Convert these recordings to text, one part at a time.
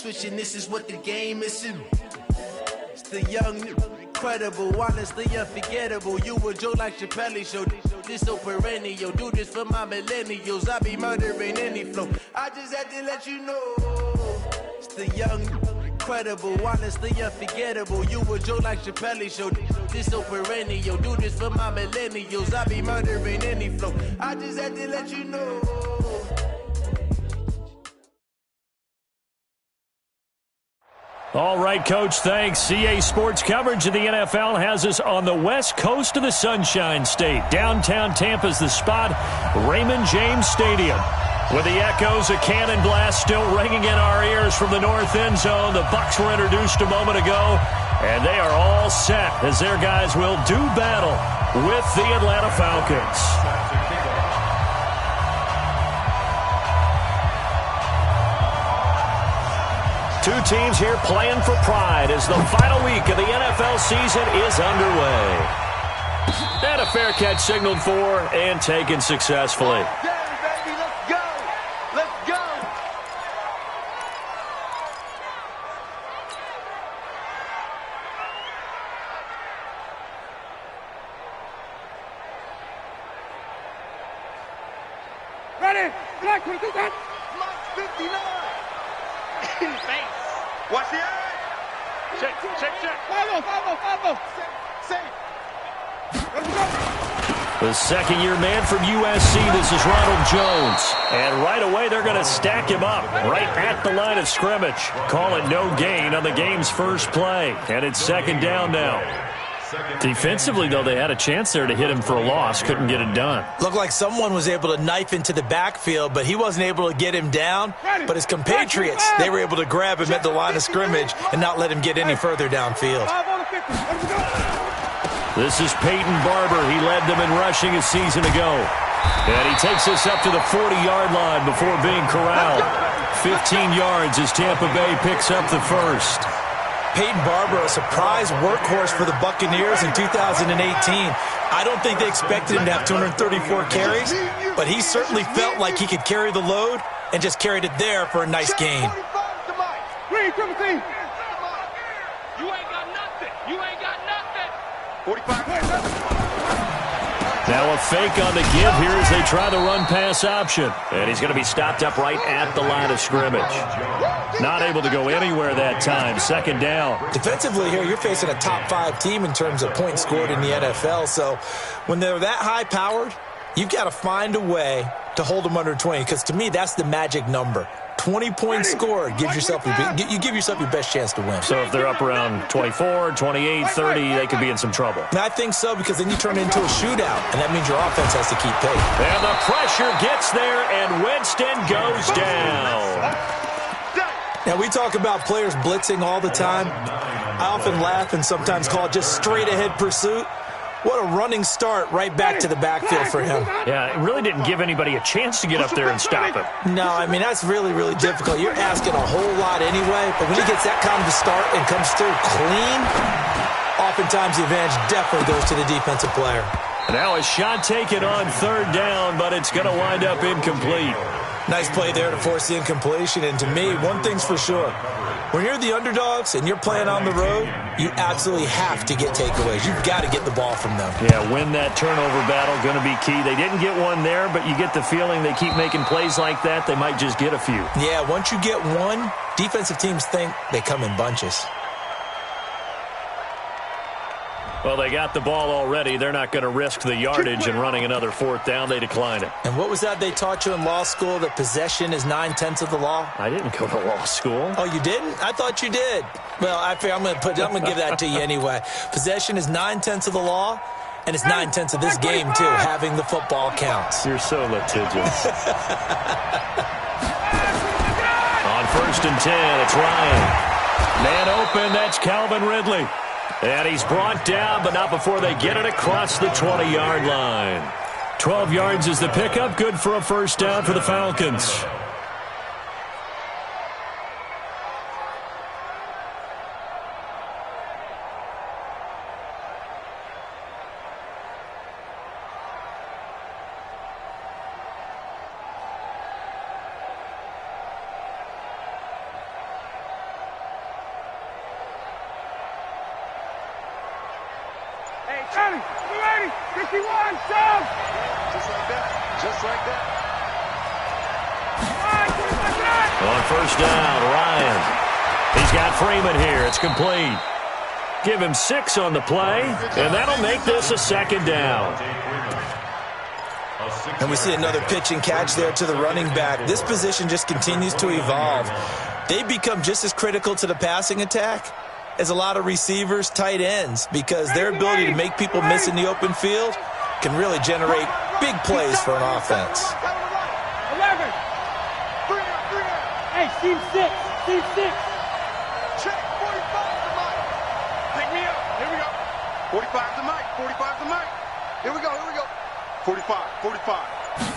switching, this is what the game is in. It's the young, incredible, honestly unforgettable. You a Joe like Chappelle show. This so perennial, do this for my millennials. I be murdering any flow. I just had to let you know. It's the young, incredible, honestly unforgettable. You a Joe like Chappelle show. This so perennial, do this for my millennials. I be murdering any flow. I just had to let you know. All right, Coach, thanks. CA Sports coverage of the NFL has us on the west coast of the Sunshine State. Downtown Tampa's the spot, Raymond James Stadium. With the echoes of cannon blast still ringing in our ears from the north end zone, the Bucs were introduced a moment ago, and they are all set as their guys will do battle with the Atlanta Falcons. Two teams here playing for pride as the final week of the NFL season is underway. And a fair catch signaled for and taken successfully. Baby, let's go! Let's go! Ready? Black, what is that? Mike 59! Face. Watch the eye! Check. Follow. Safe. Let's go. The second-year man from USC, this is Ronald Jones. And right away, they're going to stack him up right at the line of scrimmage. Call it no gain on the game's first play. And it's second down now. Defensively, though, they had a chance there to hit him for a loss. Couldn't get it done. Looked like someone was able to knife into the backfield, but he wasn't able to get him down. But his compatriots, they were able to grab him at the line of scrimmage and not let him get any further downfield. This is Peyton Barber. He led them in rushing a season ago. And he takes us up to the 40-yard line before being corralled. 15 yards as Tampa Bay picks up the first. Peyton Barber, a surprise workhorse for the Buccaneers in 2018. I don't think they expected him to have 234 carries, but he certainly felt like he could carry the load and just carried it there for a nice gain. Green, Timothy. You ain't got nothing. 45. Now a fake on the give here as they try the run-pass option. And he's going to be stopped up right at the line of scrimmage. Not able to go anywhere that time. Second down. Defensively here, you're facing a top-5 team in terms of points scored in the NFL. So when they're that high-powered, you've got to find a way to hold them under 20. Because to me, that's the magic number. 20 points scored gives yourself you give yourself your best chance to win. So if they're up around 24, 28, 30, they could be in some trouble. And I think so, because then you turn it into a shootout, and that means your offense has to keep pace. And the pressure gets there, and Winston goes down. Now, we talk about players blitzing all the time. I often laugh and sometimes call it just straight-ahead pursuit. What a running start right back to the backfield for him. Yeah, it really didn't give anybody a chance to get up there and stop him. No, I mean, that's really, really difficult. You're asking a whole lot anyway, but when he gets that kind of a start and comes through clean, oftentimes the advantage definitely goes to the defensive player. Now a shot taken on third down, but it's going to wind up incomplete. Nice play there to force the incompletion, and to me, one thing's for sure. When you're the underdogs and you're playing on the road, you absolutely have to get takeaways. You've got to get the ball from them. Yeah, win that turnover battle, going to be key. They didn't get one there, but you get the feeling they keep making plays like that, they might just get a few. Yeah, once you get one, defensive teams think they come in bunches. Well, they got the ball already. They're not going to risk the yardage and running another fourth down. They decline it. And what was that they taught you in law school, that possession is 9/10 of the law? I didn't go to law school. Oh, you didn't? I thought you did. Well, I figure I'm going to give that to you anyway. Possession is 9/10 of the law, and it's 9/10 of this game, too. Having the football counts. You're so litigious. On 1st and 10, it's Ryan. Man open, that's Calvin Ridley. And he's brought down, but not before they get it across the 20-yard line. 12 yards is the pickup. Good for a first down for the Falcons. Ready, you ready? 51, shove! Just like that. Just like that. On first down, Ryan. He's got Freeman here. It's complete. Give him 6 on the play, and that'll make this a second down. And we see another pitch and catch there to the running back. This position just continues to evolve. They become just as critical to the passing attack as a lot of receivers, tight ends, because their ability to make people miss in the open field can really generate big plays for an offense. 11. Hey, team 6. Team 6. Check. 45 to Mike. Pick me up. Here we go. 45 to Mike. 45 to Mike. Here we go. Here we go. 45. 45.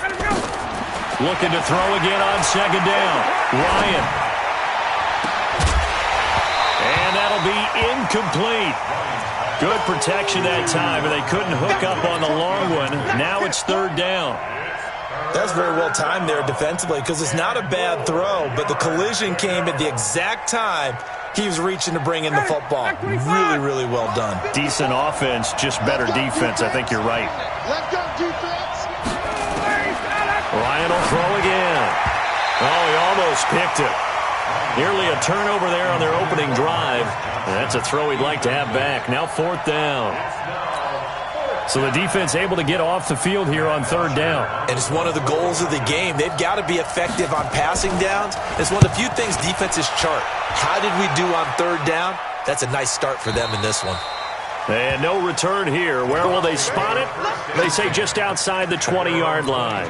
Let him go. Looking to throw again on second down. Ryan. And that'll be incomplete. Good protection that time, and they couldn't hook up on the long one. Now it's third down. That's very well timed there defensively because it's not a bad throw, but the collision came at the exact time he was reaching to bring in the football. Really, really well done. Decent offense, just better defense. I think you're right. Let's go, defense. Ryan will throw again. Oh, he almost picked it. Nearly a turnover there on their opening drive. And that's a throw he'd like to have back. Now fourth down. So the defense able to get off the field here on third down. And it's one of the goals of the game. They've got to be effective on passing downs. It's one of the few things defenses chart. How did we do on third down? That's a nice start for them in this one. And no return here. Where will they spot it? They say just outside the 20-yard line.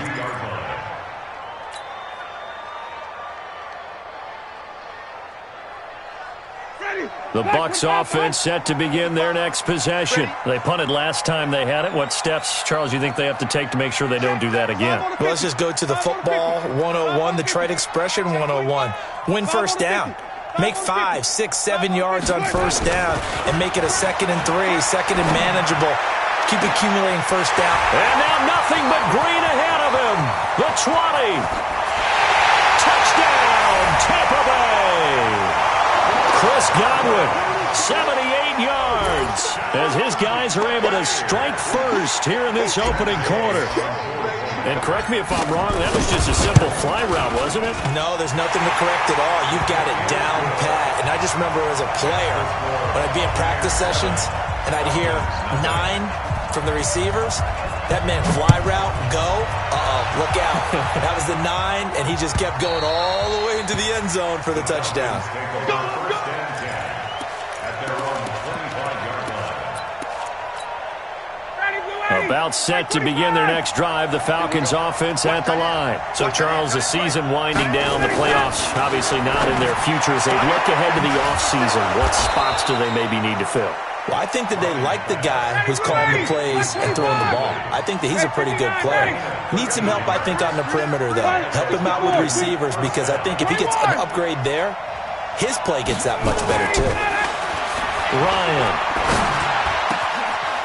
The Bucs offense set to begin their next possession. They punted last time they had it. What steps, Charles, you think they have to take to make sure they don't do that again? Well, let's just go to the football 101, the trade expression 101. Win first down. Make 5, 6, 7 yards on first down and make it a 2nd and 3, second and manageable. Keep accumulating first down. And now nothing but green ahead of him. The 20. Touchdown, Tampa Bay. Chris Godwin, 78 yards, as his guys are able to strike first here in this opening quarter. And correct me if I'm wrong, that was just a simple fly route, wasn't it? No, there's nothing to correct at all. You've got it down pat. And I just remember as a player, when I'd be in practice sessions and I'd hear 9 from the receivers, that meant fly route, go, look out. That was the 9, and he just kept going all the way into the end zone for the touchdown. About set to begin their next drive, the Falcons offense at the line. So, Charles, the season winding down, the playoffs obviously not in their future. As they look ahead to the offseason, what spots do they maybe need to fill? Well, I think that they like the guy who's calling the plays and throwing the ball. I think that he's a pretty good player. Needs some help, I think, on the perimeter, though. Help him out with receivers, because I think if he gets an upgrade there, his play gets that much better, too. Ryan.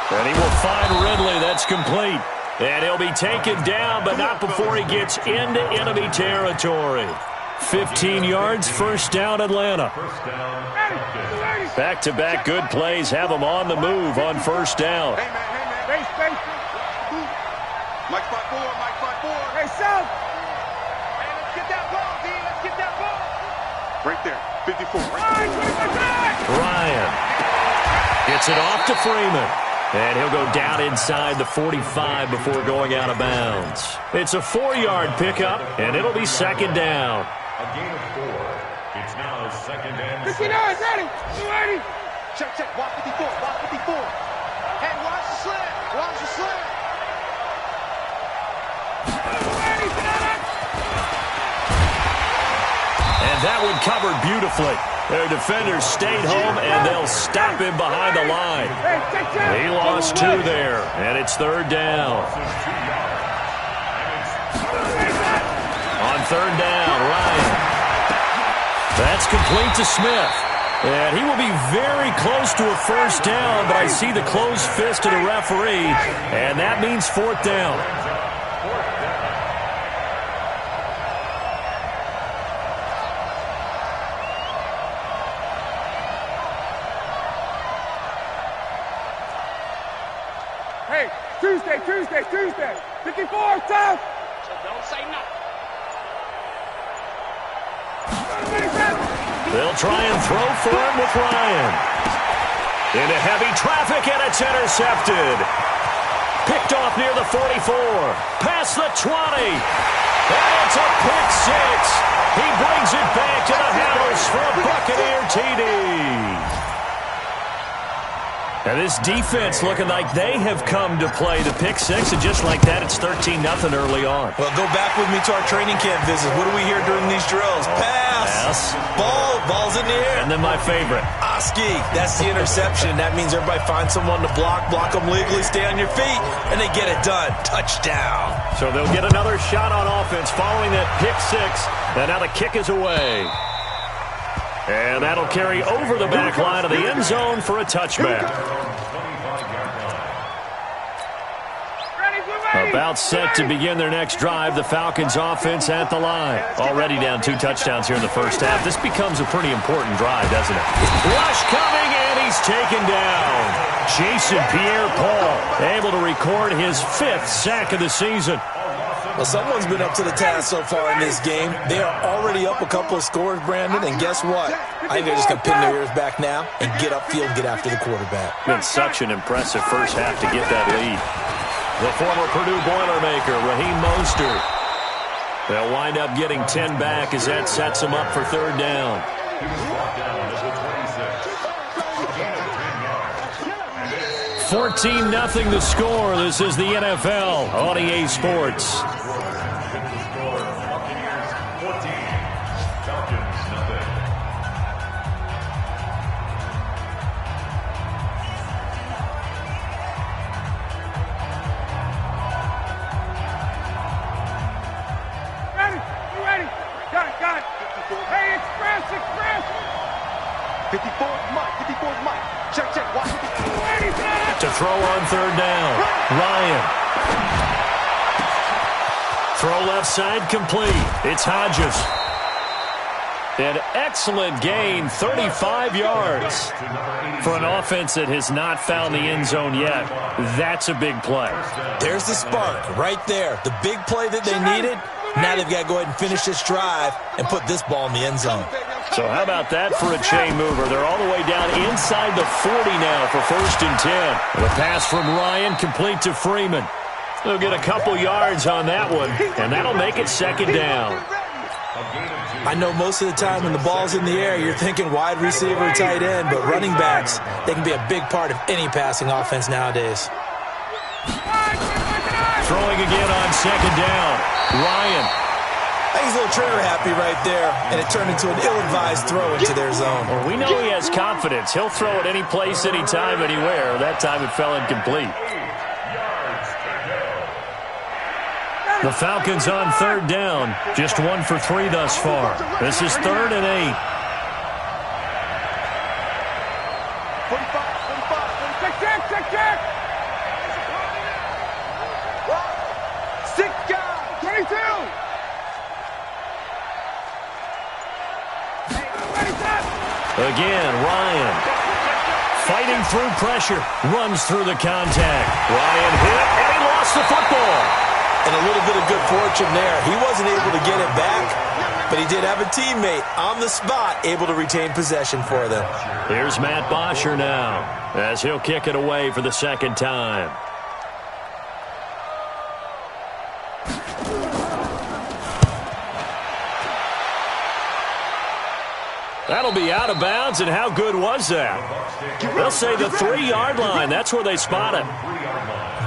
And he will find Ridley. That's complete. And he'll be taken down, but not before he gets into enemy territory. 15 yards, first down, Atlanta. Back-to-back good plays have them on the move on first down. Hey, man. Space. Mike 5-4, Mike 5-4. Hey, South. Hey, let's get that ball, D. Let's get that ball. Right there, 54. Ryan gets it off to Freeman. And he'll go down inside the 45 before going out of bounds. It's a 4-yard pickup, and it'll be second down. A gain of 4. It's now second and 59, ready. You ready? Check. Watch 54. Hey, watch the slant. Watch the slant. And that one covered beautifully. Their defenders stayed home, and they'll stop him behind the line. He lost 2 there, and it's third down. On third down, Ryan. That's complete to Smith. And he will be very close to a first down, but I see the closed fist of the referee, and that means fourth down. Hey, Tuesday. 54, tough. So don't say nothing. They'll try and throw for him with Ryan. Into heavy traffic, and it's intercepted. Picked off near the 44. Past the 20. And it's a pick six. He brings it back to the house for a Buccaneer TD. Now this defense looking like they have come to play the pick six, and just like that, it's 13-0 early on. Well, go back with me to our training camp visit. What do we hear during these drills? Pass. Ball's in the air. And then my favorite. Oski. That's the interception. That means everybody finds someone to block them legally, stay on your feet, and they get it done. Touchdown. So they'll get another shot on offense following that pick six, and now the kick is away. And that'll carry over the back line of the end zone for a touchback. About set to begin their next drive, the Falcons offense at the line. Already down 2 touchdowns here in the first half. This becomes a pretty important drive, doesn't it? Rush coming, and he's taken down. Jason Pierre-Paul able to record his 5th sack of the season. Well, someone's been up to the task so far in this game. They are already up a couple of scores, Brandon, and guess what? I think they're just going to pin their ears back now and get upfield and get after the quarterback. Been such an impressive first half to get that lead. The former Purdue Boilermaker, Raheem Mostert. They'll wind up getting 10 back as that sets them up for 3rd down. 14-0 the score. This is the NFL on EA Sports. Ready. Got it. Hey, express. 54's Mike. Check. Watch it. To throw on 3rd down. Ryan. Throw left side complete. It's Hodges. An excellent gain, 35 yards. For an offense that has not found the end zone yet, that's a big play. There's the spark right there. The big play that they needed. Now they've got to go ahead and finish this drive and put this ball in the end zone. So how about that for a chain mover? They're all the way down inside the 40 now for 1st and 10. The pass from Ryan complete to Freeman. They'll get a couple yards on that one, and that'll make it 2nd down. I know most of the time when the ball's in the air, you're thinking wide receiver, tight end, but running backs, they can be a big part of any passing offense nowadays. Throwing again on 2nd down. Ryan. I think he's a little trigger happy right there, and it turned into an ill-advised throw into their zone. Well, we know he has confidence. He'll throw it any place, anytime, anywhere. That time it fell incomplete. The Falcons on 3rd down. Just 1 for 3 thus far. This is 3rd and 8. 45. Check. 6 guys. 22. Again, Ryan. Fighting through pressure. Runs through the contact. Ryan hit, and he lost the football. And a little bit of good fortune there. He wasn't able to get it back, but he did have a teammate on the spot able to retain possession for them. Here's Matt Bosher now as he'll kick it away for the 2nd time. That'll be out of bounds, and how good was that? They'll say the 3-yard line. That's where they spot it.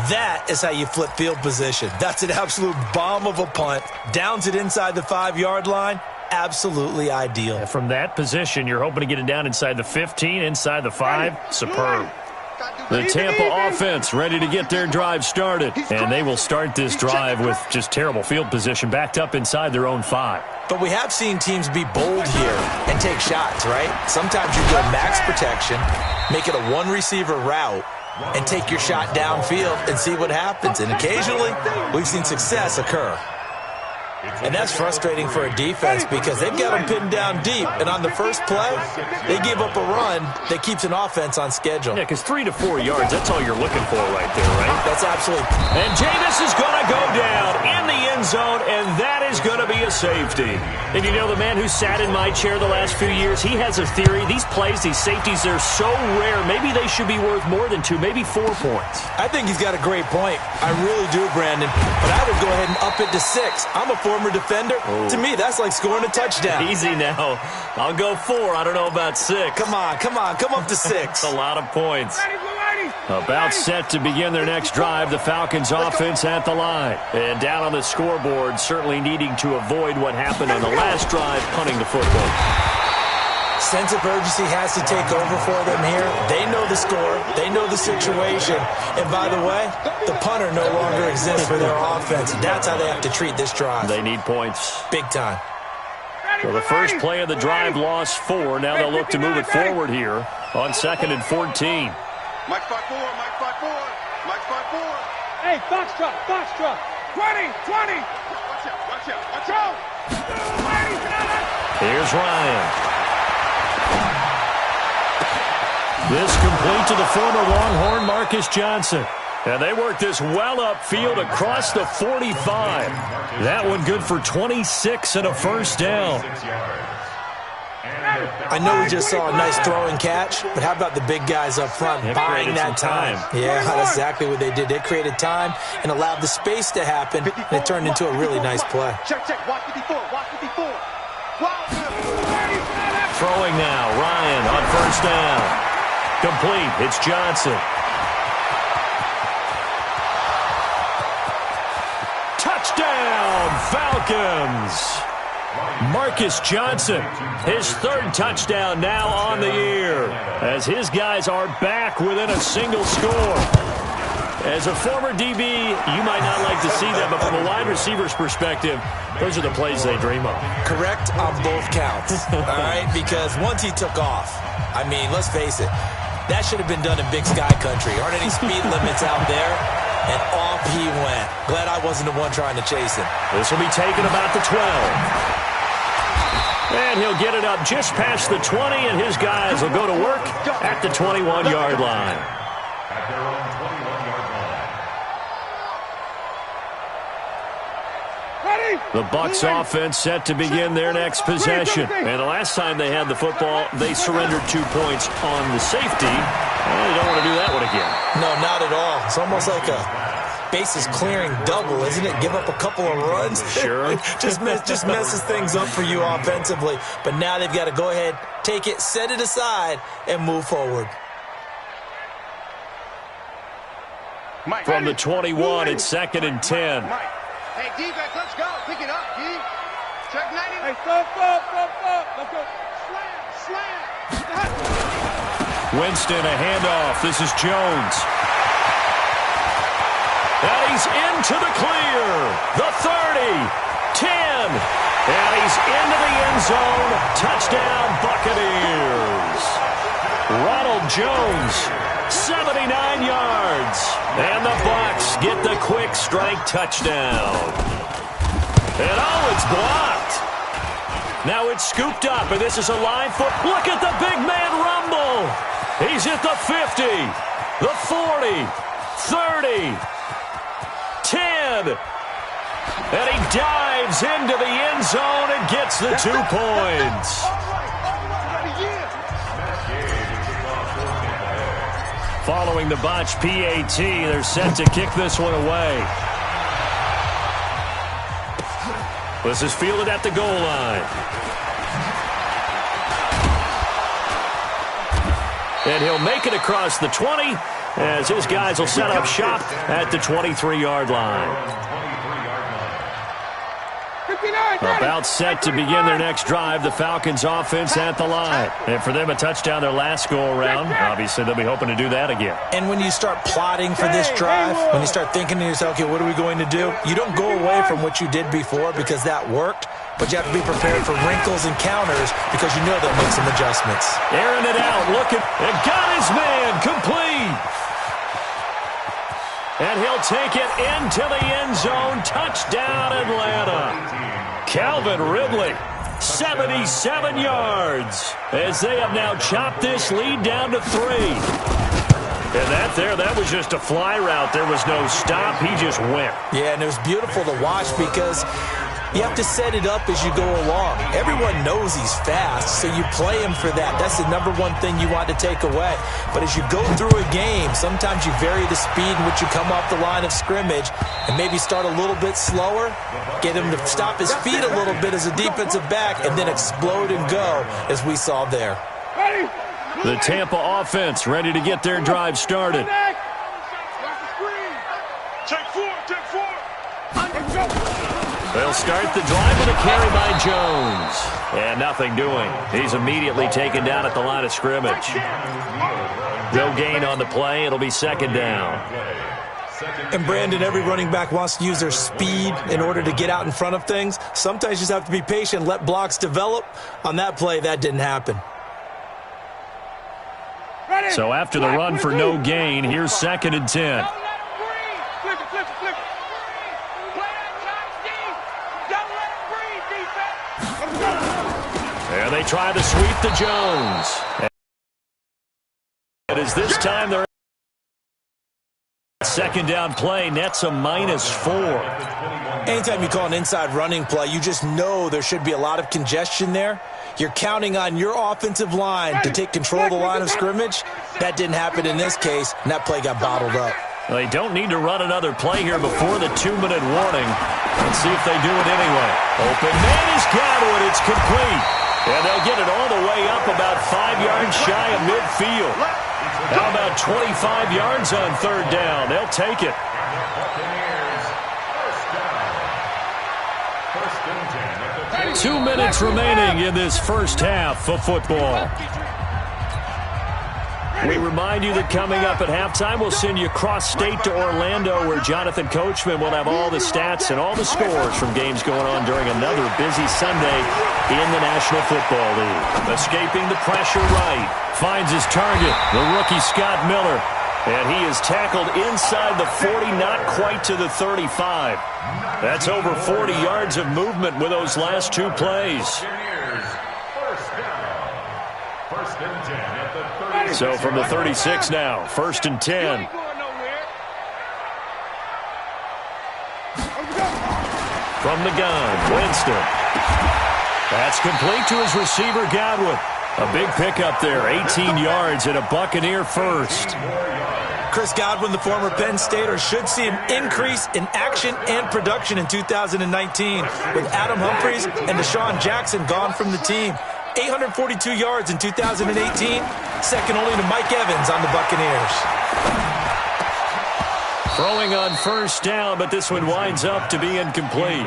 That is how you flip field position. That's an absolute bomb of a punt. Downs it inside the 5-yard line. Absolutely ideal. And from that position, you're hoping to get it down inside the 15, inside the 5. Superb. The Tampa offense ready to get their drive started. And they will start this drive with just terrible field position, backed up inside their own 5. But we have seen teams be bold here and take shots, right? Sometimes you go max protection, make it a 1-receiver route, and take your shot downfield and see what happens. And occasionally, we've seen success occur. And that's frustrating for a defense because they've got them pinned down deep. And on the first play, they give up a run that keeps an offense on schedule. Yeah, because 3 to 4 yards, that's all you're looking for right there, right? That's absolutely. And Jameis is going to go down in the end zone, and that is going to be a safety. And you know, the man who sat in my chair the last few years, he has a theory. These plays, these safeties, they're so rare. Maybe they should be worth more than 2, maybe 4 points. I think he's got a great point. I really do, Brandon. But I would go ahead and up it to 6. I'm a former defender. Oh. To me, that's like scoring a touchdown. Easy now. I'll go 4. I don't know about 6. Come on. Come up to 6. That's a lot of points. Ready, ready. About set to begin their next drive, the Falcons offense at the line. And down on the scoreboard, certainly needing to avoid what happened on the last drive, punting the football. Sense of urgency has to take over for them here. They know the score. They know the situation. And by the way, the punter no longer exists for their offense. That's how they have to treat this drive. They need points. Big time. So the first play of the drive lost 4. Now they'll look to move it forward here on 2nd and 14. Mike 5-4, Mike 5-4, Mike 5-4. Hey, Foxtrot, Foxtrot. 20, 20. Watch out, watch out, watch out. Here's Ryan. This complete to the former Longhorn Marcus Johnson. And they work this well upfield across the 45. That one good for 26 and a first down. I know we just saw a nice throwing catch, but how about the big guys up front buying that time? Yeah, that's exactly what they did. They created time and allowed the space to happen, and it turned into a really nice play. Check, check, watch 54, watch 54. Throwing now, Ryan on first down. Complete, it's Johnson. Touchdown, Falcons! Marcus Johnson, his 3rd touchdown now on the year, as his guys are back within a single score. As a former DB, you might not like to see that, but from a wide receiver's perspective, those are the plays they dream of. Correct on both counts, all right? Because once he took off, I mean, let's face it, that should have been done in Big Sky Country. Aren't any speed limits out there? And off he went. Glad I wasn't the one trying to chase him. This will be taken about the 12. And he'll get it up just past the 20, and his guys will go to work at the 21-yard line. At their own 21-yard line. Ready. The Bucs offense set to begin their next possession. And the last time they had the football, they surrendered 2 points on the safety. Well, you don't want to do that one again. No, not at all. It's almost like a bases clearing double, isn't it? Give up a couple of runs. Sure. just messes things up for you offensively. But now they've got to go ahead, take it, set it aside, and move forward. Mike, From the 21, it's 2nd and 10. Mike. Hey, defense, let's go. Pick it up, D. Check 90. Hey, stop. Let's go. Slam. Winston, a handoff. This is Jones. And he's into the clear. The 30, 10. And he's into the end zone. Touchdown, Buccaneers. Ronald Jones, 79 yards. And the Bucs get the quick strike touchdown. And it's blocked. Now it's scooped up, and this is a line foot. Look at the big man rumble. He's at the 50, the 40, 30, 10. And he dives into the end zone and gets the 2 points. Following the botched PAT, they're set to kick this one away. This is fielded at the goal line. And he'll make it across the 20 as his guys will set up shop at the 23-yard line. 59, About set to begin their next drive, the Falcons offense at the line. And for them, a touchdown their last go-around. Obviously, they'll be hoping to do that again. And when you start plotting for this drive, when you start thinking to yourself, okay, what are we going to do? You don't go away from what you did before because that worked, but you have to be prepared for wrinkles and counters because you know they'll make some adjustments. Airing it out, looking, and got his man, complete. And he'll take it into the end zone. Touchdown, Atlanta. Calvin Ridley, 77 yards, as they have now chopped this lead down to 3. And that was just a fly route. There was no stop. He just went. Yeah, and it was beautiful to watch because you have to set it up as you go along. Everyone knows he's fast, so you play him for that. That's the number one thing you want to take away. But as you go through a game, sometimes you vary the speed in which you come off the line of scrimmage and maybe start a little bit slower, get him to stop his feet a little bit as a defensive back, and then explode and go, as we saw there. The Tampa offense ready to get their drive started. They'll start the drive with a carry by Jones. And nothing doing. He's immediately taken down at the line of scrimmage. No gain on the play. It'll be second down. And Brandon, every running back wants to use their speed in order to get out in front of things. Sometimes you just have to be patient, let blocks develop. On that play, that didn't happen. So after the run for no gain, here's second and 10. And they try to sweep to Jones. And as this time they're second down play, nets a -4. Anytime you call an inside running play, you just know there should be a lot of congestion there. You're counting on your offensive line to take control of the line of scrimmage. That didn't happen in this case, and that play got bottled up. Well, they don't need to run another play here before the 2-minute warning. Let's see if they do it anyway. Open man is Godwin. It's complete. And they'll get it all the way up about 5 yards shy of midfield. How about 25 yards on third down? They'll take it. 2 minutes remaining in this first half of football. We remind you that coming up at halftime, we'll send you cross-state to Orlando, where Jonathan Coachman will have all the stats and all the scores from games going on during another busy Sunday in the National Football League. Escaping the pressure right. Finds his target, the rookie Scott Miller. And he is tackled inside the 40, not quite to the 35. That's over 40 yards of movement with those last 2 plays. So from the 36 now, first and 10. From the gun, Winston. That's complete to his receiver, Godwin. A big pickup there, 18 yards and a Buccaneer first. Chris Godwin, the former Penn Stater, should see an increase in action and production in 2019 with Adam Humphries and Deshaun Jackson gone from the team. 842 yards in 2018, second only to Mike Evans on the Buccaneers. Throwing on first down, but this one winds up to be incomplete.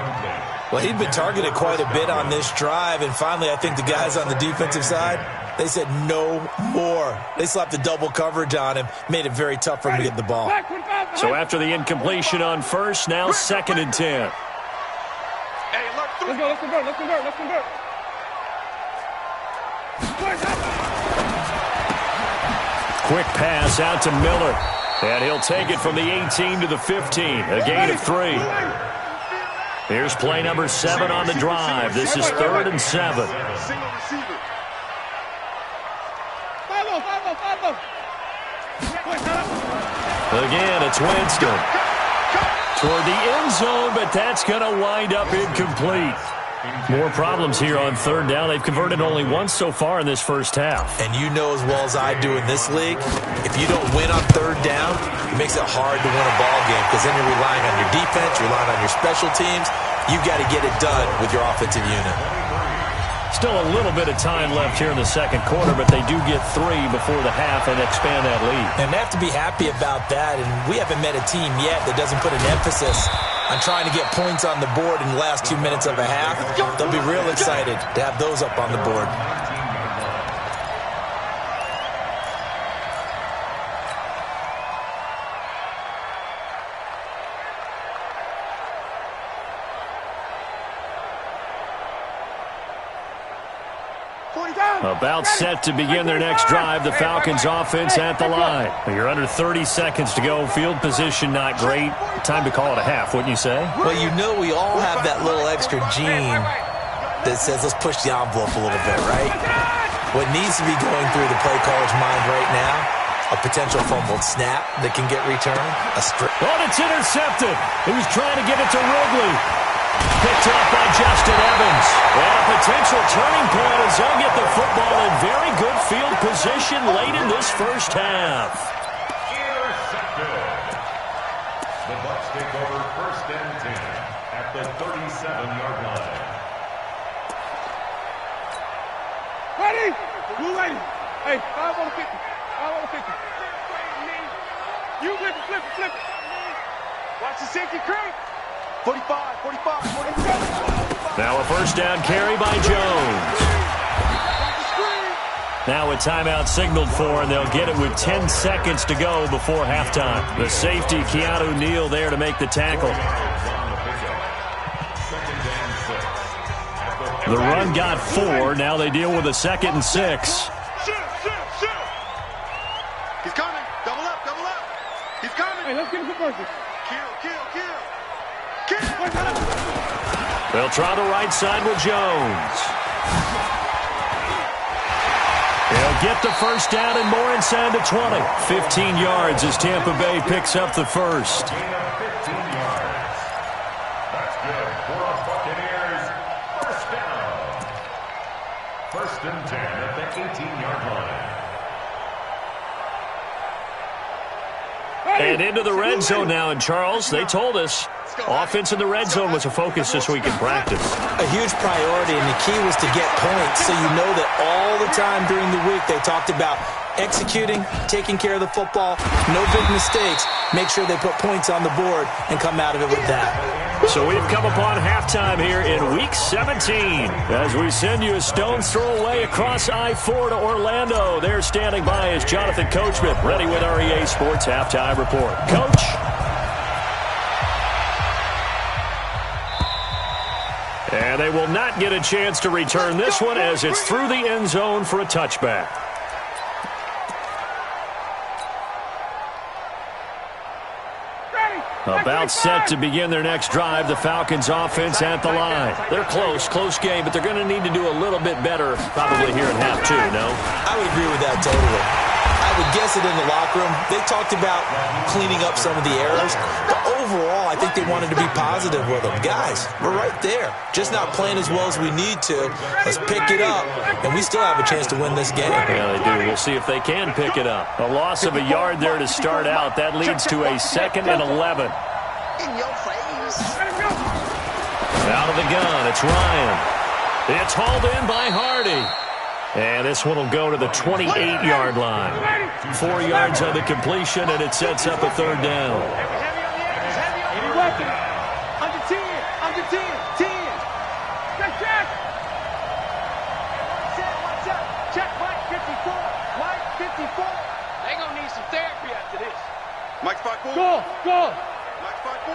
Well, he'd been targeted quite a bit on this drive, and finally I think the guys on the defensive side, they said no more. They slapped the double coverage on him, made it very tough for him to get the ball. So after the incompletion on first, now second and 10. Let's go, let's convert, let's convert, let's convert. Quick pass out to Miller. And he'll take it from the 18 to the 15. A gain of 3. Here's play number 7 on the drive. This is third and 7. Again, it's Winston. Toward the end zone, but that's going to wind up incomplete. More problems here on third down. They've converted only once so far in this first half. And you know as well as I do in this league, if you don't win on third down, it makes it hard to win a ball game because then you're relying on your defense, you're relying on your special teams. You've got to get it done with your offensive unit. Still a little bit of time left here in the second quarter, but they do get 3 before the half and expand that lead. And they have to be happy about that, and we haven't met a team yet that doesn't put an emphasis on trying to get points on the board in the last 2 minutes of a half. They'll be real excited to have those up on the board. About set to begin their next drive. The Falcons offense at the line. You're under 30 seconds to go. Field position not great. Time to call it a half, wouldn't you say? Well, you know we all have that little extra gene that says let's push the envelope a little bit, right? What needs to be going through the play caller's mind right now, a potential fumbled snap that can get returned. It's intercepted. He was trying to get it to Ridley. Picked up by Justin Evans. And a potential turning point as they'll get the football in very good field position late in this first half. Intercepted. The Bucs take over 1st and 10 at the 37-yard line. Ready? Blue lady. Hey, 550. 550. You flip it. Watch the safety creep. 45, 45, 47. Now a first down carry by Jones. Now a timeout signaled for, and they'll get it with 10 seconds to go before halftime. The safety, Keanu Neal, there to make the tackle. The run got 4. Now they deal with a 2nd and 6. He's coming. Double up. He's coming. Hey, let's get him some verses. Kill. They'll try the right side with Jones. They'll get the first down and more inside the 20. 15 yards as Tampa Bay picks up the first. 15 yards. That's good for a Buccaneers first down. 1st and 10 at the 18-yard line. And into the red zone now. And Charles, they told us offense in the red zone was a focus this week in practice. A huge priority, and the key was to get points. So you know that all the time during the week they talked about executing, taking care of the football, no big mistakes. Make sure they put points on the board and come out of it with that. So we've come upon halftime here in Week 17 as we send you a stone's throw away across I-4 to Orlando. There standing by is Jonathan Coachman, ready with our EA Sports Halftime Report. Coach? And they will not get a chance to return this one as it's through the end zone for a touchback. About set to begin their next drive. The Falcons offense at the line. They're close game, but they're going to need to do a little bit better probably here in half 2, no? I would agree with that totally. I would guess it in the locker room. They talked about cleaning up some of the errors, but overall, I think they wanted to be positive with them. Guys, we're right there. Just not playing as well as we need to. Let's pick it up, and we still have a chance to win this game. Yeah, they do. We'll see if they can pick it up. A loss of a yard there to start out. That leads to a 2nd and 11. In your face. Out of the gun, it's Ryan. It's hauled in by Hardy. And this one will go to the 28-yard line. 4 yards on the completion, and it sets up a 3rd down. Under 10. 10. Check. Check Mike 54. Mike 54. They gonna need some therapy after this. Mike's 5'4". Go. Mike's 5'4".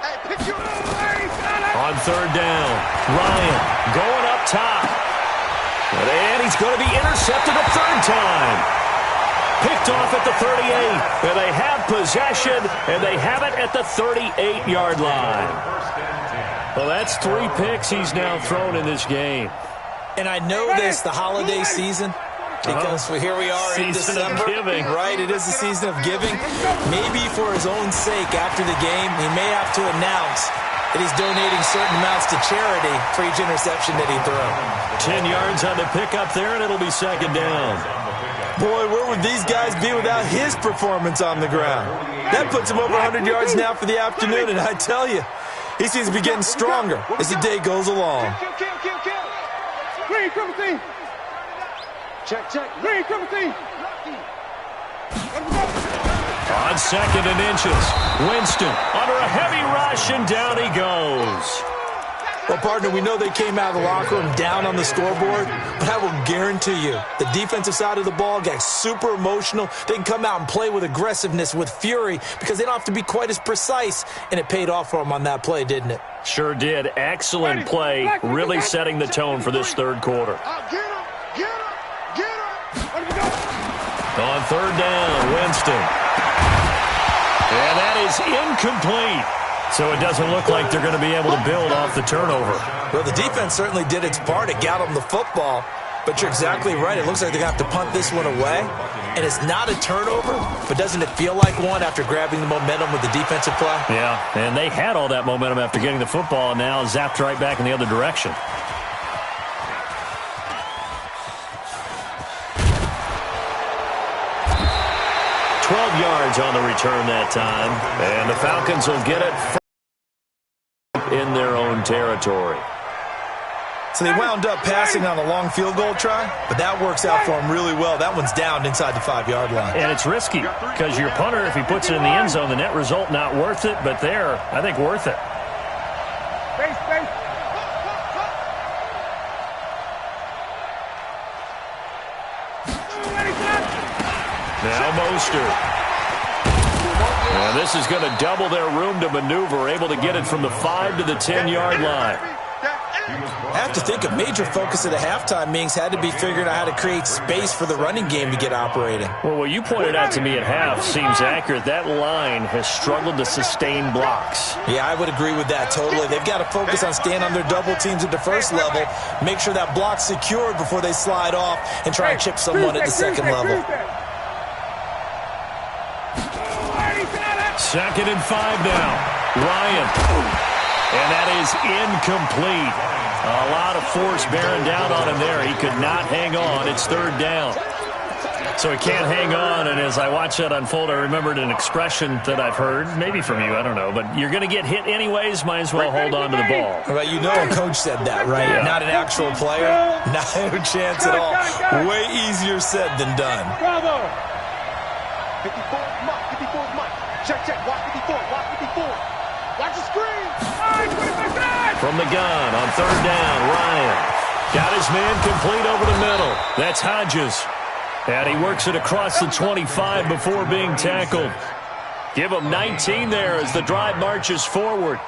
Hey, pick you On 3rd down, Ryan going up top. And he's going to be intercepted a 3rd time. Picked off at the 38. And they have possession, and they have it at the 38-yard line. Well, that's 3 picks he's now thrown in this game. And I know this, the holiday season, because here we are in December. Giving. Right, it is the season of giving. Maybe for his own sake after the game, he may have to announce that he's donating certain amounts to charity for each interception that he threw. 10 yards on the pickup there, and it'll be 2nd down. Boy, where would these guys be without his performance on the ground? That puts him over 100 yards now for the afternoon, and I tell you, he seems to be getting stronger as the day goes along. Kill. Green, triple team. Check. Green, triple team. On 2nd and inches, Winston under a heavy rush, and down he goes. Well, partner, we know they came out of the locker room down on the scoreboard, but I will guarantee you the defensive side of the ball got super emotional. They can come out and play with aggressiveness, with fury, because they don't have to be quite as precise, and it paid off for them on that play, didn't it? Sure did. Excellent play, really setting the tone for this 3rd quarter. Get her! Get her! Let me go! On third down, Winston. And that is incomplete. So it doesn't look like they're going to be able to build off the turnover. Well, the defense certainly did its part. It got them the football. But you're exactly right. It looks like they're going to have to punt this one away. And it's not a turnover, but doesn't it feel like one after grabbing the momentum with the defensive play? Yeah, and they had all that momentum after getting the football, and now zapped right back in the other direction. Yards on the return that time, and the Falcons will get it in their own territory. So they wound up passing on a long field goal try, but that works out for them really well. That one's down inside the 5-yard line. And it's risky because your punter, if he puts it in the end zone, the net result not worth it, but there, I think worth it. Now Mostert. And this is going to double their room to maneuver, able to get it from the 5 to the 10-yard line. I have to think a major focus of the halftime meetings had to be figuring out how to create space for the running game to get operating. Well, what you pointed out to me at half seems accurate. That line has struggled to sustain blocks. Yeah, I would agree with that totally. They've got to focus on staying on their double teams at the first level, make sure that block's secured before they slide off and try and chip someone at the second level. 2nd and 5 now. Ryan. And that is incomplete. A lot of force bearing down on him there. He could not hang on. It's 3rd down. So he can't hang on, and as I watch that unfold, I remembered an expression that I've heard, maybe from you, I don't know, but you're going to get hit anyways, might as well hold on to the ball. Well, you know a coach said that, right? Yeah. Not an actual player. Not a chance at all. Way easier said than done. Bravo! 54, Mike. 54, Mike. Check, watch 54, watch 54. Watch the screen. From the gun on 3rd down, Ryan. Got his man complete over the middle. That's Hodges. And he works it across the 25 before being tackled. Give him 19 there as the drive marches forward.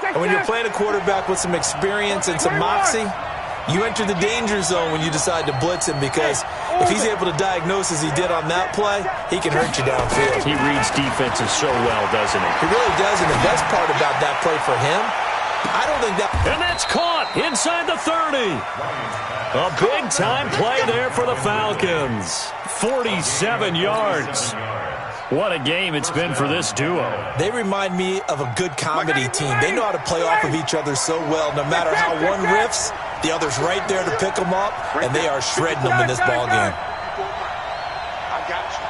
And when you're playing a quarterback with some experience and some moxie, you enter the danger zone when you decide to blitz him, because if he's able to diagnose as he did on that play, he can hurt you downfield. He reads defenses so well, doesn't he? He really does, and the best part about that play for him, I don't think that... And that's caught inside the 30. A big-time play there for the Falcons. 47 yards. What a game it's been for this duo. They remind me of a good comedy team. They know how to play off of each other so well. No matter how one riffs, the other's right there to pick them up, and they are shredding them in this ball game. I got you.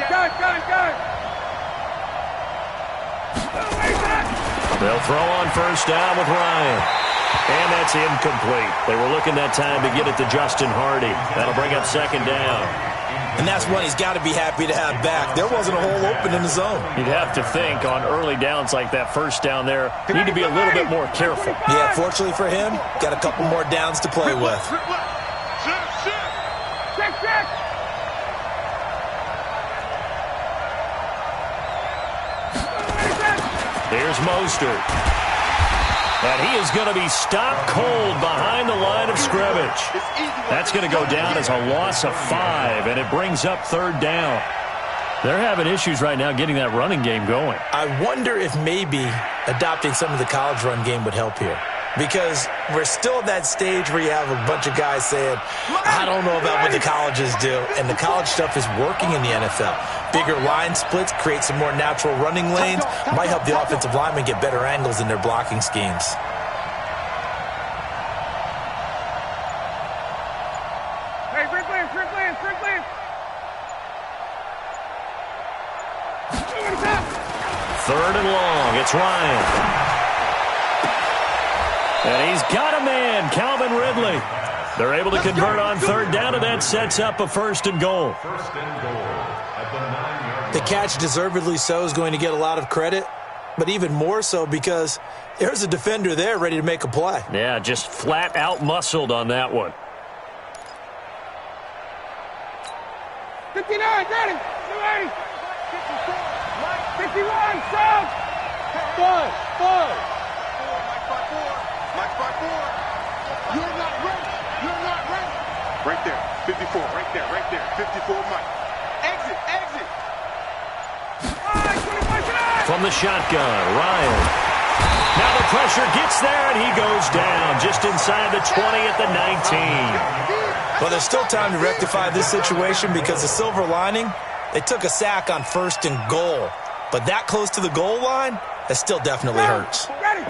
Got it. They'll throw on 1st down with Ryan. And that's incomplete. They were looking that time to get it to Justin Hardy. That'll bring up 2nd down. And that's one he's got to be happy to have back. There wasn't a hole open in the zone. You'd have to think on early downs like that 1st down there, you need to be a little bit more careful. Yeah, fortunately for him, got a couple more downs to play with. Check. Here's Mostert. And he is going to be stopped cold behind the line of scrimmage. That's going to go down as a loss of 5, and it brings up 3rd down. They're having issues right now getting that running game going. I wonder if maybe adopting some of the college run game would help here. Because we're still at that stage where you have a bunch of guys saying, I don't know about what the colleges do. And the college stuff is working in the NFL. Bigger line splits, create some more natural running lanes, might help the offensive linemen get better angles in their blocking schemes. Hey, Franklin. 3rd and long. It's Ryan. And he's got a man, Calvin Ridley. They're able to convert on 3rd down, and that sets up a 1st and goal. The catch, deservedly so, is going to get a lot of credit, but even more so because there's a defender there ready to make a play. Yeah, just flat out muscled on that one. 59, ready. 51, south. 5. Mike 5-4. right there. 54, right there, right there. 54, Mike. Exit, exit. From the shotgun, Ryan. Now the pressure gets there, and he goes down just inside the 20 at the 19. Well, there's still time to rectify this situation because the silver lining, they took a sack on 1st and goal. But that close to the goal line, that still definitely hurts.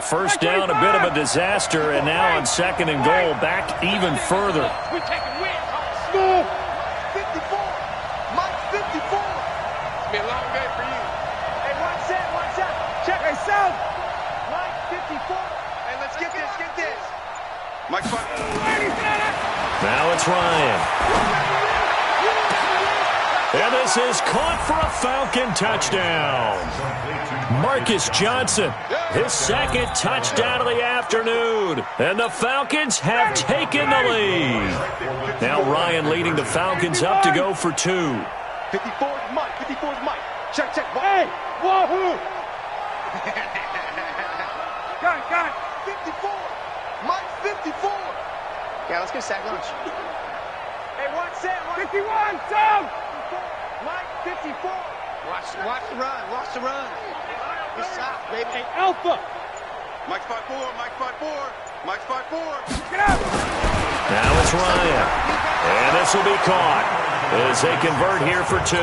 First down, a bit of a disaster, and now on 2nd and goal, back even further. We're taking wins. 54. Mike, 54. It's been a long day for you. Hey, one set. Check. Hey, South. Mike, 54. Hey, let's get this. Mike, 5. Now it's Ryan. And this is caught for a Falcon touchdown. Marcus Johnson, his 2nd touchdown of the afternoon. And the Falcons have taken the lead. Now Ryan leading the Falcons up to go for 2. 54's Mike. 54's Mike. Check. Hey, wahoo! Got it. 54. Mike, 54. Yeah, let's get sack lunch. Hey, one set. 51, South. Mike, 54. Watch the run. Good stop, baby. Hey, Alpha. Mike's 5'4. Mike's 5'4. Mike's 5'4. Get out. Now it's Ryan. And this will be caught as they convert here for 2.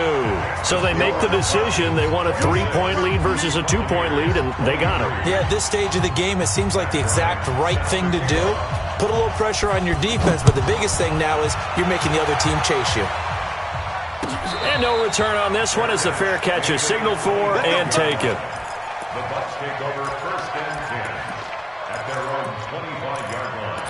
So they make the decision. They want a 3-point lead versus a 2-point lead, and they got it. Yeah, at this stage of the game, it seems like the exact right thing to do. Put a little pressure on your defense, but the biggest thing now is you're making the other team chase you. And no return on this one as the fair catch is signaled for and taken. The Bucs take over 1st and 10 at their own 25-yard line.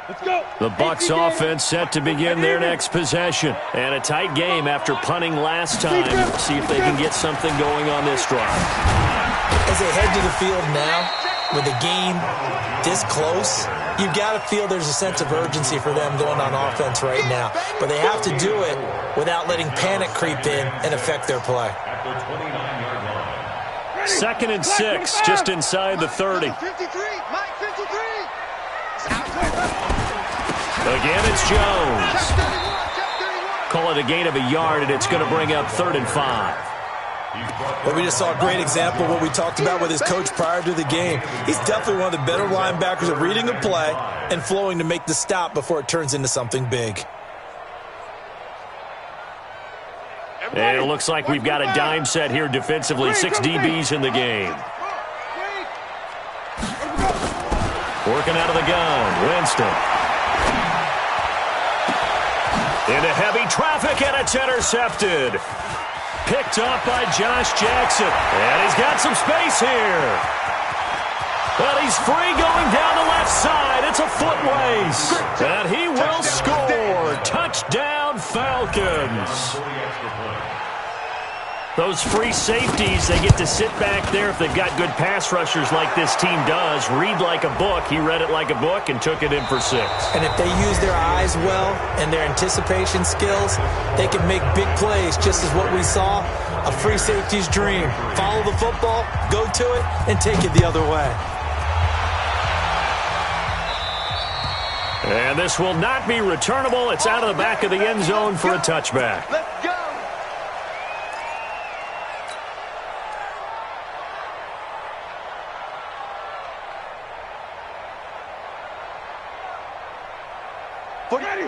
Let's go. The Bucs offense set to begin their next possession. And a tight game after punting last time. See if they can get something going on this drive. As they head to the field now, with the game this close, you've got to feel there's a sense of urgency for them going on offense right now. But they have to do it without letting panic creep in and affect their play. At the 29-yard line. 2nd and 6, just inside the 30. 53. Mike, 53. Again, it's Jones. Check 31. Call it a gain of a yard, and it's going to bring up 3rd and 5. But we just saw a great example of what we talked about with his coach prior to the game. He's definitely one of the better linebackers at reading a play and flowing to make the stop before it turns into something big. And it looks like we've got a dime set here defensively. 6 DBs in the game. Working out of the gun, Winston. Into heavy traffic, and it's intercepted. Picked up by Josh Jackson. And he's got some space here. But he's free going down the left side. It's a foot race. And he will score. Touchdown, Falcons. Those free safeties, they get to sit back there if they've got good pass rushers like this team does. Read like a book. He read it like a book and took it in for 6. And if they use their eyes well and their anticipation skills, they can make big plays, just as what we saw, a free safety's dream. Follow the football, go to it, and take it the other way. And this will not be returnable. It's out of the back of the end zone for a touchback. Let's go.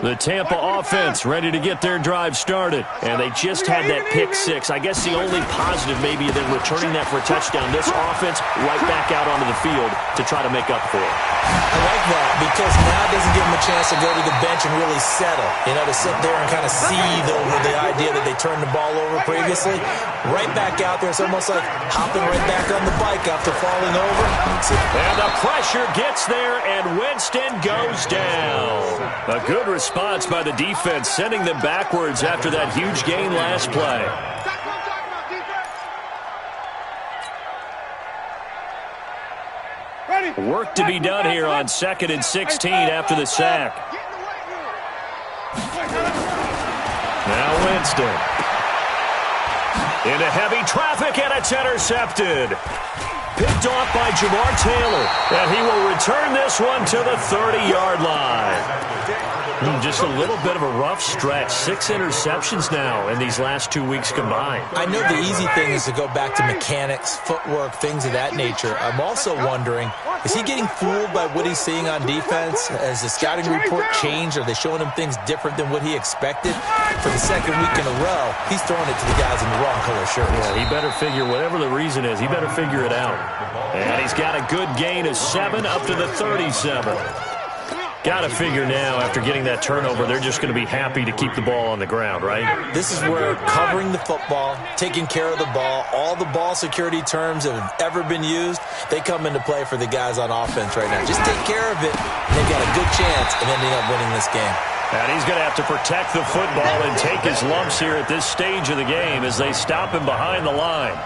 The Tampa offense ready to get their drive started. And they just had that pick 6. I guess the only positive maybe than returning that for a touchdown. This offense right back out onto the field to try to make up for it. I like that because now it doesn't give them a chance to go to the bench and really settle. You know, to sit there and kind of seethe over the idea that they turned the ball over previously. Right back out there. It's almost like hopping right back on the bike after falling over. And the pressure gets there, and Winston goes down. A good response by the defense, sending them backwards after that huge gain last play. Work to be done here on 2nd and 16 after the sack. Now Winston. Into heavy traffic, and it's intercepted. picked off by Jamar Taylor, and he will return this one to the 30-yard line. Just a little bit of a rough stretch. 6 interceptions now in these last 2 weeks combined. I know the easy thing is to go back to mechanics, footwork, things of that nature. I'm also wondering, is he getting fooled by what he's seeing on defense? Has the scouting report changed? Are they showing him things different than what he expected? For the second week in a row, he's throwing it to the guys in the wrong color shirts. Yeah, he better figure, whatever the reason is, he better figure it out. And he's got a good gain of 7 up to the 37. Got to figure now, after getting that turnover, they're just going to be happy to keep the ball on the ground, right? This is where covering the football, taking care of the ball, all the ball security terms that have ever been used, they come into play for the guys on offense right now. Just take care of it, and they've got a good chance of ending up winning this game. And he's going to have to protect the football and take his lumps here at this stage of the game as they stop him behind the line.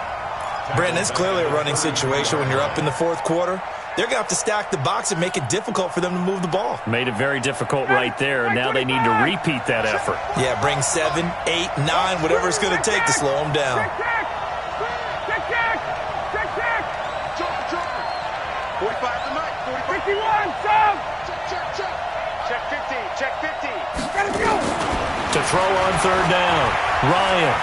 Brandon, it's clearly a running situation when you're up in the fourth quarter. They're going to have to stack the box and make it difficult for them to move the ball. Made it very difficult right there. Now they need to repeat that effort. Yeah, bring 7, 8, 9, whatever it's going to take to slow them down. Check. 45 to Mike. 45. 51, South. Check 50. Check 50. Gotta go. To throw on third down. Ryan.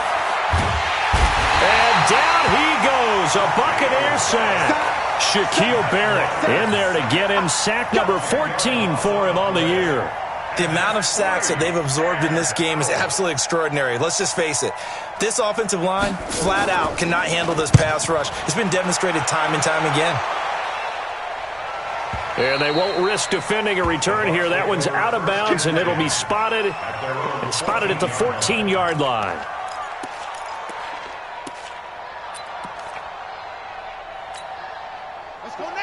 And down he goes. A Buccaneer sack. Shaquille Barrett in there to get him sack number 14 for him on the year. The amount of sacks that they've absorbed in this game is absolutely extraordinary. Let's just face it. This offensive line, flat out, cannot handle this pass rush. It's been demonstrated time and time again. And they won't risk defending a return here. That one's out of bounds, and it'll be spotted at the 14-yard line.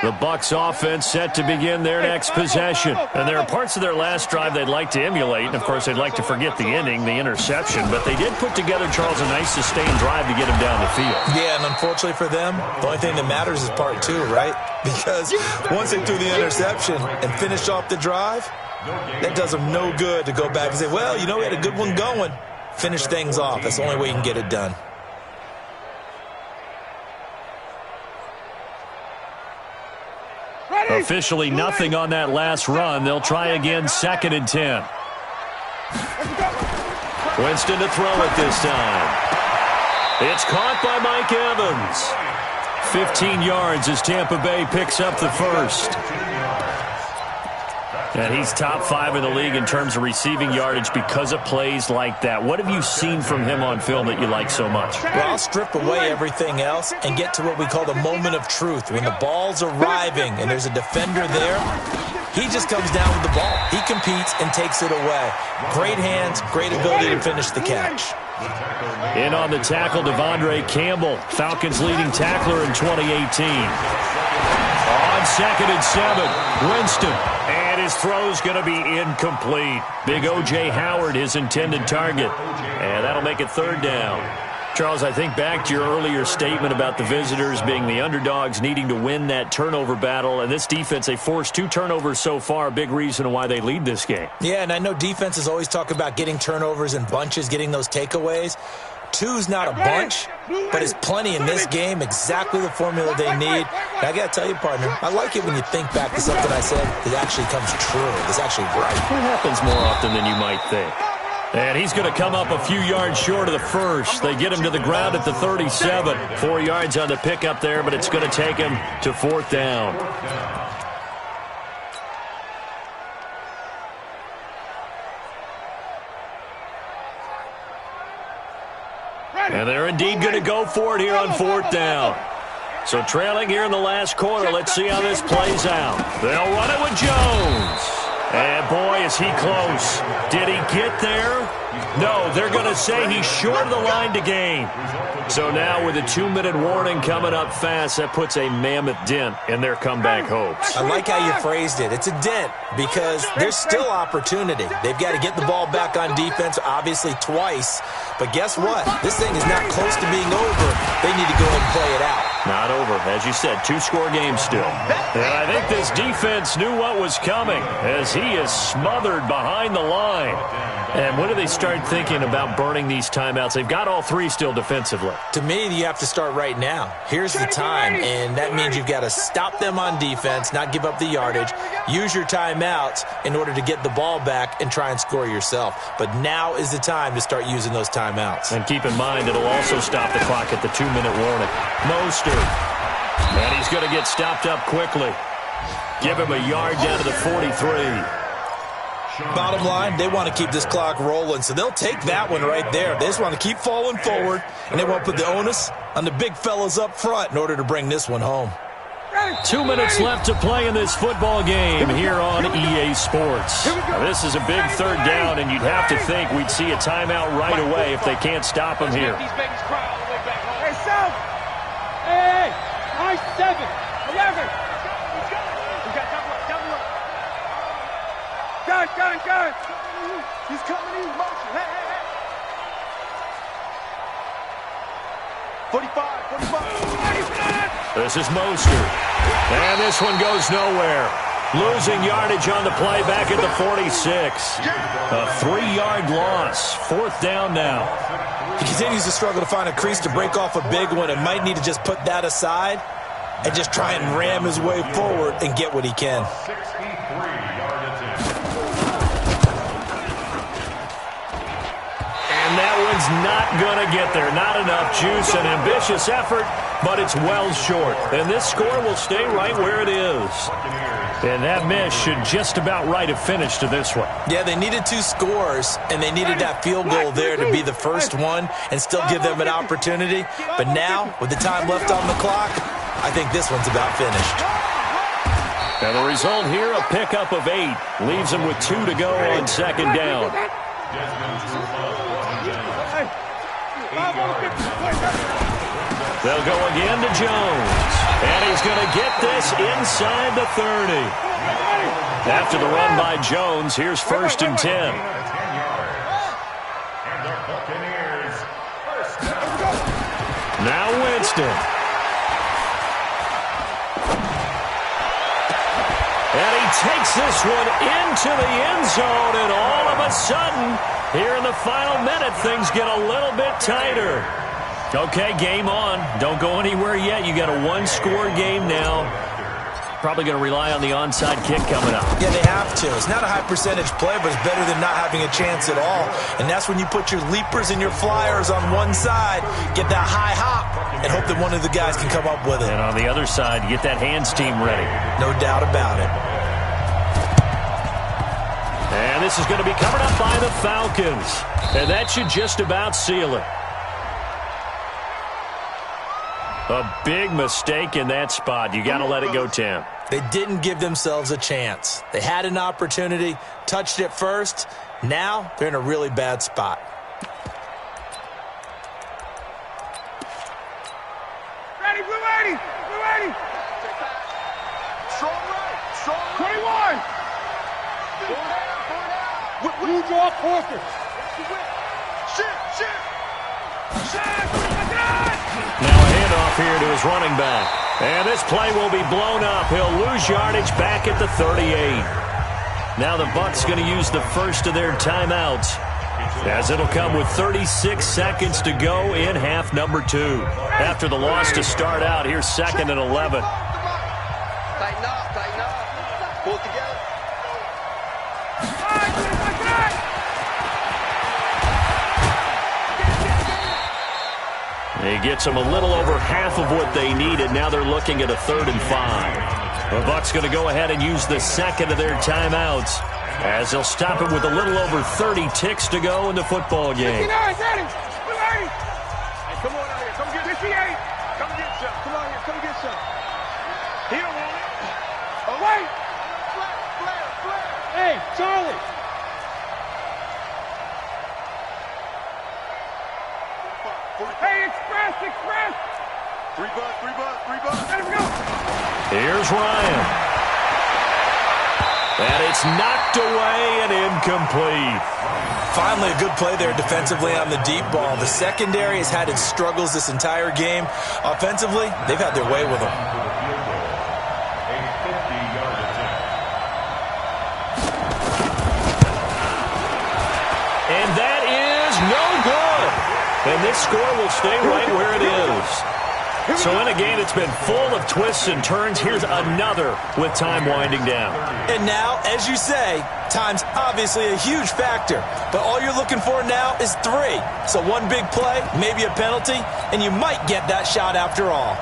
The Bucs offense set to begin their next possession. And there are parts of their last drive they'd like to emulate. And, of course, they'd like to forget the ending, the interception. But they did put together, Charles, a nice sustained drive to get him down the field. Yeah, and unfortunately for them, the only thing that matters is part 2, right? Because once they threw the interception and finished off the drive, that does them no good to go back and say, well, you know, we had a good one going. Finish things off. That's the only way you can get it done. Officially nothing on that last run. They'll try again, 2nd and 10. Winston to throw it this time. It's caught by Mike Evans. 15 yards as Tampa Bay picks up the first. And he's top 5 in the league in terms of receiving yardage because of plays like that. What have you seen from him on film that you like so much? Well, I'll strip away everything else and get to what we call the moment of truth. When the ball's arriving and there's a defender there, he just comes down with the ball. He competes and takes it away. Great hands, great ability to finish the catch. In on the tackle, Devondre Campbell, Falcons leading tackler in 2018. On 2nd and 7, Winston. And his throw's going to be incomplete. Big O.J. Howard, his intended target. And that'll make it 3rd down. Charles, I think back to your earlier statement about the visitors being the underdogs needing to win that turnover battle. And this defense, they forced 2 turnovers so far, a big reason why they lead this game. Yeah, and I know defenses always talk about getting turnovers in bunches, getting those takeaways. 2's not a bunch, but it's plenty in this game, exactly the formula they need. And I got to tell you, partner, I like it when you think back to something I said that actually comes true. It's actually right. It happens more often than you might think. And he's going to come up a few yards short of the first. They get him to the ground at the 37. 4 yards on the pickup there, but it's going to take him to 4th down. And they're indeed going to go for it here on 4th down. So trailing here in the last quarter, let's see how this plays out. They'll run it with Jones. And boy, is he close. Did he get there? No, they're going to say he's short of the line to gain. So now with a 2-minute warning coming up fast, that puts a mammoth dent in their comeback hopes. I like how you phrased it. It's a dent because there's still opportunity. They've got to get the ball back on defense, obviously twice. But guess what? This thing is not close to being over. They need to go ahead and play it out. Not over. As you said, 2-score game still. And I think this defense knew what was coming as he is smothered behind the line. And when do they start thinking about burning these timeouts? They've got all three still defensively. To me, you have to start right now. Here's the time, and that means you've got to stop them on defense, not give up the yardage, use your timeouts in order to get the ball back and try and score yourself. But now is the time to start using those timeouts. And keep in mind, it'll also stop the clock at the 2-minute warning. Mostert. And he's going to get stopped up quickly. Give him a yard down to the 43. Bottom line, they want to keep this clock rolling, so they'll take that one right there. They just want to keep falling forward, and they won't put the onus on the big fellas up front in order to bring this one home. 2 minutes left to play in this football game here on EA Sports. Now, this is a big third down, and you'd have to think we'd see a timeout right away if they can't stop him here. Hey, South! Hey! High 7! 11! Gun! He's coming in motion. Hey! 45. This is Mostert. And this one goes nowhere. Losing yardage on the play back at the 46. A 3-yard loss. 4th down now. He continues to struggle to find a crease to break off a big one and might need to just put that aside and just try and ram his way forward and get what he can. 63-yard attempt. And that one's not going to get there. Not enough juice. An ambitious effort, but it's well short. And this score will stay right where it is. And that miss should just about right a finish to this one. Yeah, they needed 2 scores, and they needed that field goal there to be the first one and still give them an opportunity. But now, with the time left on the clock, I think this one's about finished. And the result here, a pickup of 8. Leaves them with 2 to go on 2nd down. They'll go again to Jones. And he's going to get this inside the 30. After the run by Jones, here's 1st and 10. Now Winston. And he takes this one into the end zone, and all of a sudden, here in the final minute, things get a little bit tighter. Okay, game on. Don't go anywhere yet. You got a 1-score game now. Probably going to rely on the onside kick coming up. Yeah, they have to. It's not a high percentage play, but it's better than not having a chance at all. And that's when you put your leapers and your flyers on one side, get that high hop, and hope that one of the guys can come up with it. And on the other side, get that hands team ready. No doubt about it. And this is going to be covered up by the Falcons. And that should just about seal it. A big mistake in that spot. You got to let it go, Tim. They didn't give themselves a chance. They had an opportunity, touched it first. Now they're in a really bad spot. Ready, blue 80! Blue 80! Strong right. 21! You draw Porter. Shit. Now a handoff here to his running back. And this play will be blown up. He'll lose yardage back at the 38. Now the Bucs going to use the first of their timeouts, as it'll come with 36 seconds to go in half number 2. After the loss to start out, here's 2nd and 11. Tighten up. Pull it together. He gets them a little over half of what they needed. Now they're looking at a 3rd and 5. The Bucs going to go ahead and use the second of their timeouts, as they'll stop it with a little over 30 ticks to go in the football game. 59, ready. Blue 80. Hey, come on out here. Come get 58. Come get some. Come on here. Come get some. He don't want it. Oh, wait. Flare. Hey, Charlie. Hey, Express! 3 bucks. Let him go! Here's Ryan. And it's knocked away and incomplete. Finally, a good play there defensively on the deep ball. The secondary has had its struggles this entire game. Offensively, they've had their way with them. And this score will stay right where it is. So in a game that's been full of twists and turns, here's another with time winding down. And now, as you say, time's obviously a huge factor. But all you're looking for now is 3. So one big play, maybe a penalty, and you might get that shot after all.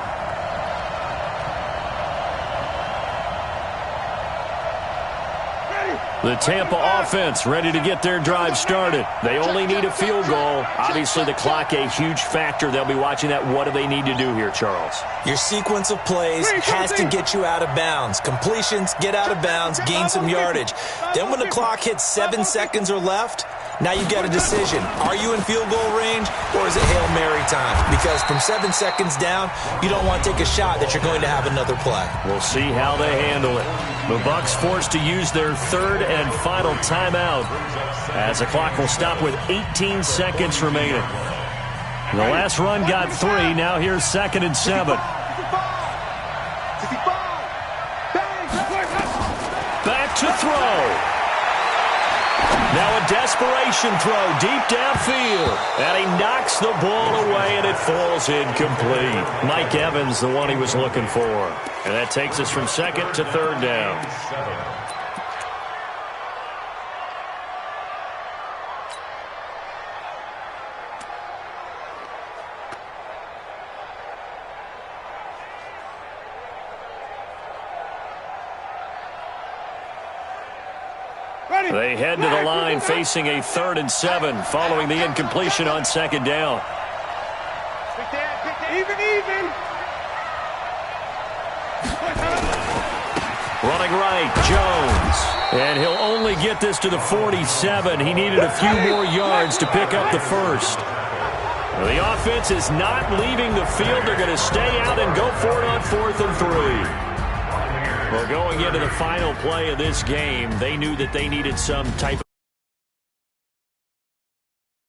The Tampa offense ready to get their drive started. They only need a field goal. Obviously, the clock a huge factor. They'll be watching that. What do they need to do here, Charles? Your sequence of plays has to get you out of bounds. Completions, get out of bounds, gain some yardage. Then when the clock hits 7 seconds or left, now you've got a decision. Are you in field goal range, or is it Hail Mary time? Because from 7 seconds down, you don't want to take a shot that you're going to have another play. We'll see how they handle it. The Bucs forced to use their third and final timeout as the clock will stop with 18 seconds remaining. The last run got 3. Now here's 2nd and 7. Back to throw. Now a desperation throw deep downfield. And he knocks the ball away, and it falls incomplete. Mike Evans, the one he was looking for. And that takes us from 2nd to 3rd down. They head to the line facing a 3rd and 7 following the incompletion on 2nd down. Even. Running right, Jones. And he'll only get this to the 47. He needed a few more yards to pick up the first. The offense is not leaving the field. They're going to stay out and go for it on 4th and 3. Well, going into the final play of this game, they knew that they needed some type of